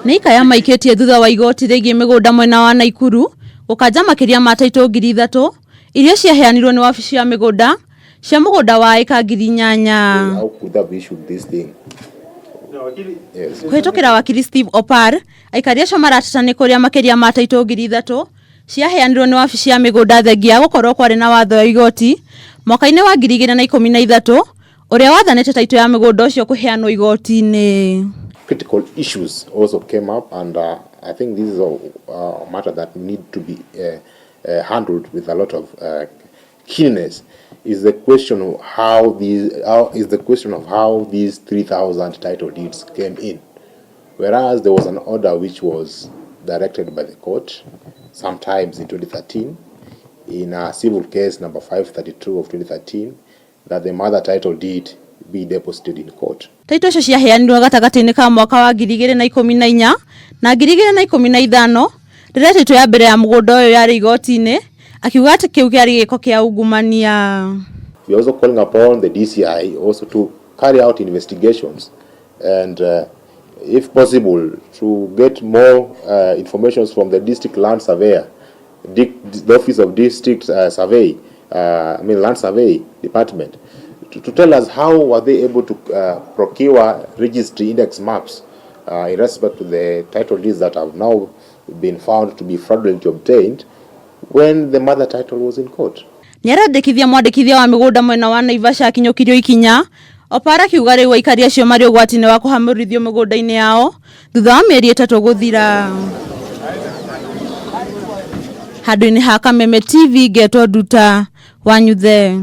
Nĩ ikaya maikĩtie thutha wa igoti rĩgiĩ mĩgũnda mwena wa Naikuru gũkanja makĩria ma taitũ 3,000 iria ciaheanirwo nĩ wabici ya mĩgũnda cia mũgũnda wa eka 8,000. Kũhĩtũkĩra wakiri Steve Opar, aikari acio marateta nĩ kũrĩa makĩria ma taitũ 3,000 ciaheanirwo nĩ wabici ya mĩgũnda thengia gũkorwo kwarĩ na watho wa igoti mwaka-inĩ wa 2013 ũrĩa wathanĩte taitũ ya mĩgũnda ũcio kũheanwo igoti-inĩ. Critical issues also came up, and I think this is a matter that need to be handled with a lot of keenness. Is the question of how these 3,000 title deeds came in, whereas there was an order which was directed by the court sometimes in 2013 in a civil case number 532 of 2013 that the mother title deed be deposited in court. Taitũ icio ciaheanirwo gatagatĩ-inĩ ka mwaka wa 2014 na 2015 rĩrĩa taitũ ya mbere ya mũgũnda ũyũ yarĩ igoti-inĩ, akiuga atĩ kĩu kĩarĩ gĩko kĩa ungumania. We are also calling upon the DCI also to carry out investigations and if possible to get more information from the district land surveyor, the office of district survey, land survey department, to tell us how were they able to procure registry index maps in respect to the title deeds that have now been found to be fraudulently obtained when the mother title was in court. Nĩarandĩkithia mwandĩkithia wa mĩgũnda mwena wa Naivasha akinyũkirio ikinya. Opara kiuga rĩu aikari acio marĩ ũgwati-inĩ wa kũhamũrithio mĩgũnda-inĩ yao thutha wa mĩeri 3 gũthira. Handũ-inĩ ha Kameme TV, Getwo Nduta, Wanyuthe.